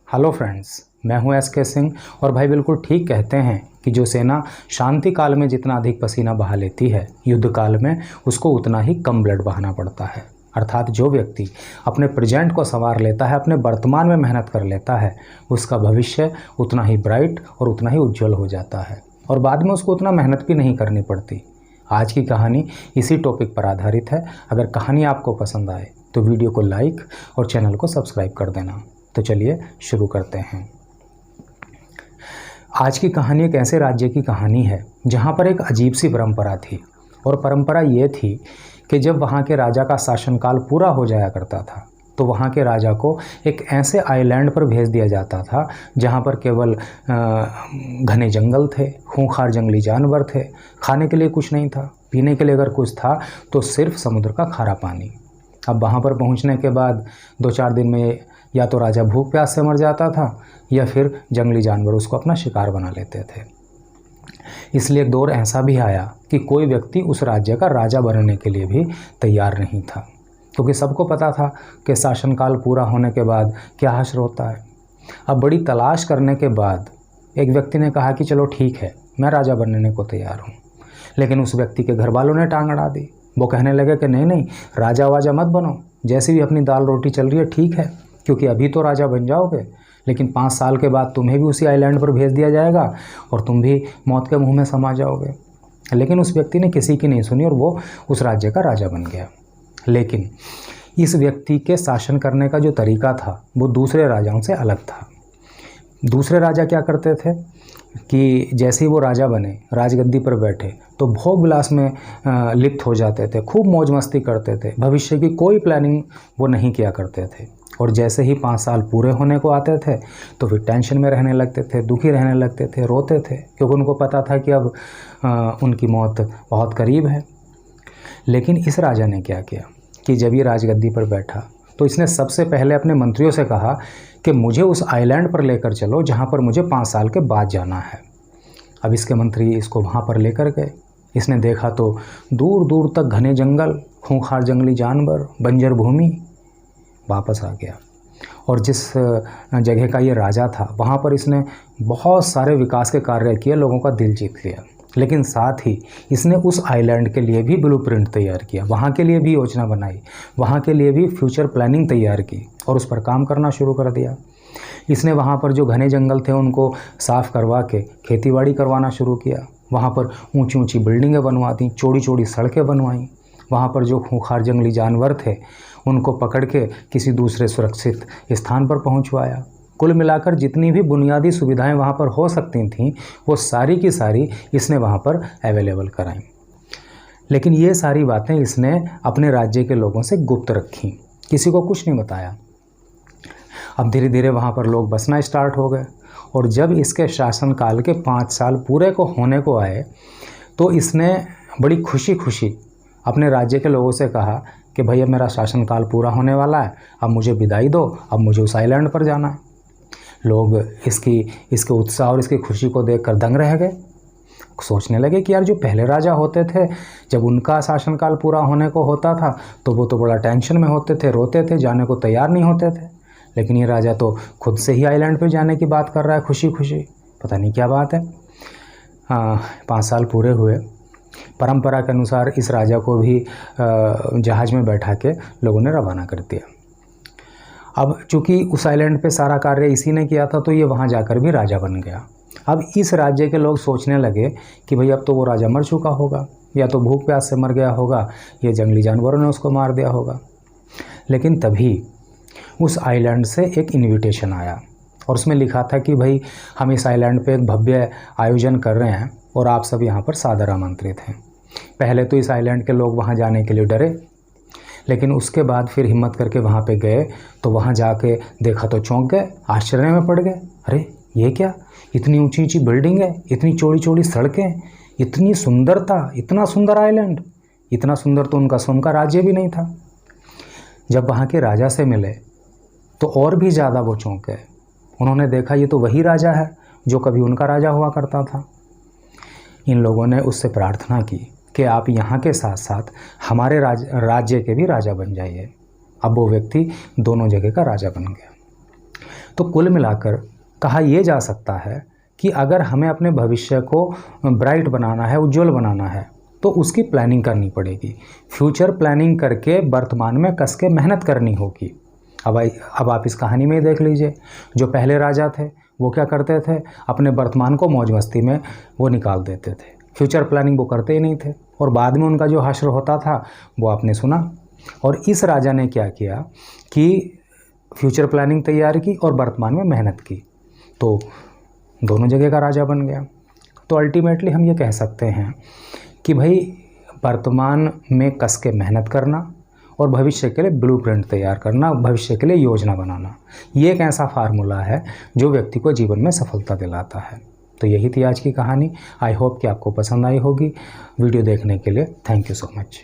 Hello friends, मैं हूं S के सिंह। और भाई बिल्कुल ठीक कहते हैं कि जो सेना शांति काल में जितना अधिक पसीना बहा लेती है, युद्ध काल में उसको उतना ही कम ब्लड बहाना पड़ता है। अर्थात जो व्यक्ति अपने प्रेजेंट को संवार लेता है, अपने वर्तमान में मेहनत कर लेता है, उसका भविष्य उतना ही ब्राइट और उतना ही उज्जवल हो जाता है और बाद में उसको उतना मेहनत भी नहीं करनी पड़ती। आज की कहानी इसी टॉपिक पर आधारित है। अगर कहानी आपको पसंद आए तो वीडियो को लाइक और चैनल को सब्सक्राइब कर देना। तो चलिए शुरू करते हैं। आज की कहानी एक ऐसे राज्य की कहानी है जहाँ पर एक अजीब सी परंपरा थी। और परंपरा ये थी कि जब वहाँ के राजा का शासनकाल पूरा हो जाया करता था तो वहाँ के राजा को एक ऐसे आइलैंड पर भेज दिया जाता था जहाँ पर केवल घने जंगल थे, खूंखार जंगली जानवर थे, खाने के लिए कुछ नहीं था, पीने के लिए अगर कुछ था तो सिर्फ समुद्र का खारा पानी। अब वहाँ पर पहुँचने के बाद 2-4 दिन में या तो राजा भूख प्यास से मर जाता था या फिर जंगली जानवर उसको अपना शिकार बना लेते थे। इसलिए एक दौर ऐसा भी आया कि कोई व्यक्ति उस राज्य का राजा बनने के लिए भी तैयार नहीं था, क्योंकि सबको पता था कि शासनकाल पूरा होने के बाद क्या हश्र होता है। अब बड़ी तलाश करने के बाद एक व्यक्ति ने कहा कि चलो ठीक है, मैं राजा बनने को तैयार हूँ। लेकिन उस व्यक्ति के घर वालों ने टांग अड़ा दी। वो कहने लगे कि नहीं नहीं, राजा वाजा मत बनो, जैसी भी अपनी दाल रोटी चल रही है ठीक है, क्योंकि अभी तो राजा बन जाओगे लेकिन 5 साल के बाद तुम्हें भी उसी आइलैंड पर भेज दिया जाएगा और तुम भी मौत के मुंह में समा जाओगे। लेकिन उस व्यक्ति ने किसी की नहीं सुनी और वो उस राज्य का राजा बन गया। लेकिन इस व्यक्ति के शासन करने का जो तरीका था वो दूसरे राजाओं से अलग था। दूसरे राजा क्या करते थे कि जैसे ही वो राजा बने, राजगद्दी पर बैठे तो भोग विलास में लिप्त हो जाते थे, खूब मौज मस्ती करते थे, भविष्य की कोई प्लानिंग वो नहीं किया करते थे। और जैसे ही 5 साल पूरे होने को आते थे तो फिर टेंशन में रहने लगते थे, दुखी रहने लगते थे, रोते थे, क्योंकि उनको पता था कि अब उनकी मौत बहुत करीब है। लेकिन इस राजा ने क्या किया कि जब ये राजगद्दी पर बैठा तो इसने सबसे पहले अपने मंत्रियों से कहा कि मुझे उस आइलैंड पर लेकर चलो जहाँ पर मुझे 5 साल के बाद जाना है। अब इसके मंत्री इसको वहाँ पर लेकर गए। इसने देखा तो दूर दूर तक घने जंगल, खूंखार जंगली जानवर, बंजर भूमि। वापस आ गया और जिस जगह का ये राजा था वहाँ पर इसने बहुत सारे विकास के कार्य किए, लोगों का दिल जीत लिया। लेकिन साथ ही इसने उस आइलैंड के लिए भी ब्लूप्रिंट तैयार किया, वहाँ के लिए भी योजना बनाई, वहाँ के लिए भी फ्यूचर प्लानिंग तैयार की और उस पर काम करना शुरू कर दिया। इसने वहाँ पर जो घने जंगल थे उनको साफ़ करवा के खेतीबाड़ी करवाना शुरू किया। वहाँ पर ऊंची ऊंची बिल्डिंगें बनवा दी, चौड़ी चौड़ी सड़कें बनवाईं। वहाँ पर जो खूंखार जंगली जानवर थे उनको पकड़ के किसी दूसरे सुरक्षित स्थान पर पहुँचवाया। कुल मिलाकर जितनी भी बुनियादी सुविधाएं वहाँ पर हो सकती थीं वो सारी की सारी इसने वहाँ पर अवेलेबल कराईं। लेकिन ये सारी बातें इसने अपने राज्य के लोगों से गुप्त रखीं, किसी को कुछ नहीं बताया। अब धीरे धीरे वहाँ पर लोग बसना स्टार्ट हो गए और जब इसके शासनकाल के 5 साल पूरे को होने को आए तो इसने बड़ी खुशी खुशी अपने राज्य के लोगों से कहा कि भैया मेरा शासनकाल पूरा होने वाला है, अब मुझे विदाई दो, अब मुझे उस आइलैंड पर जाना है। लोग इसके उत्साह और इसकी खुशी को देखकर दंग रह गए। सोचने लगे कि यार जो पहले राजा होते थे जब उनका शासनकाल पूरा होने को होता था तो वो तो बड़ा टेंशन में होते थे, रोते थे, जाने को तैयार नहीं होते थे। लेकिन ये राजा तो खुद से ही आइलैंड पर जाने की बात कर रहा है खुशी खुशी, पता नहीं क्या बात है। 5 साल पूरे हुए। परंपरा के अनुसार इस राजा को भी जहाज़ में बैठा के लोगों ने रवाना कर दिया। अब चूँकि उस आइलैंड पे सारा कार्य इसी ने किया था तो ये वहाँ जाकर भी राजा बन गया। अब इस राज्य के लोग सोचने लगे कि भाई अब तो वो राजा मर चुका होगा, या तो भूख प्यास से मर गया होगा या जंगली जानवरों ने उसको मार दिया होगा। लेकिन तभी उस आइलैंड से एक इन्विटेशन आया और उसमें लिखा था कि भाई हम इस आइलैंड पे एक भव्य आयोजन कर रहे हैं और आप सब यहाँ पर सादर आमंत्रित हैं। पहले तो इस आइलैंड के लोग वहाँ जाने के लिए डरे, लेकिन उसके बाद फिर हिम्मत करके वहाँ पे गए तो वहाँ जाके देखा तो चौंक गए, आश्चर्य में पड़ गए। अरे ये क्या, इतनी ऊंची ऊंची बिल्डिंग है, इतनी चौड़ी चौड़ी सड़कें, इतनी सुंदरता, इतना सुंदर आइलैंड। इतना सुंदर तो उनका स्वयं का राज्य भी नहीं था। जब वहाँ के राजा से मिले तो और भी ज़्यादा वो चौंक गए। उन्होंने देखा ये तो वही राजा है जो कभी उनका राजा हुआ करता था। इन लोगों ने उससे प्रार्थना की कि आप यहाँ के साथ साथ हमारे राज्य के भी राजा बन जाइए। अब वो व्यक्ति दोनों जगह का राजा बन गया। तो कुल मिलाकर कहा यह जा सकता है कि अगर हमें अपने भविष्य को ब्राइट बनाना है, उज्जवल बनाना है, तो उसकी प्लानिंग करनी पड़ेगी। फ्यूचर प्लानिंग करके वर्तमान में कस के मेहनत करनी होगी। अब आप इस कहानी में देख लीजिए, जो पहले राजा थे वो क्या करते थे, अपने वर्तमान को मौज मस्ती में वो निकाल देते थे, फ्यूचर प्लानिंग वो करते ही नहीं थे, और बाद में उनका जो हश्र होता था वो आपने सुना। और इस राजा ने क्या किया कि फ्यूचर प्लानिंग तैयार की और वर्तमान में मेहनत की, तो दोनों जगह का राजा बन गया। तो अल्टीमेटली हम ये कह सकते हैं कि भाई वर्तमान में कस के मेहनत करना और भविष्य के लिए ब्लूप्रिंट तैयार करना, भविष्य के लिए योजना बनाना, ये एक ऐसा फार्मूला है जो व्यक्ति को जीवन में सफलता दिलाता है। तो यही थी आज की कहानी। आई होप कि आपको पसंद आई होगी। वीडियो देखने के लिए थैंक यू सो मच।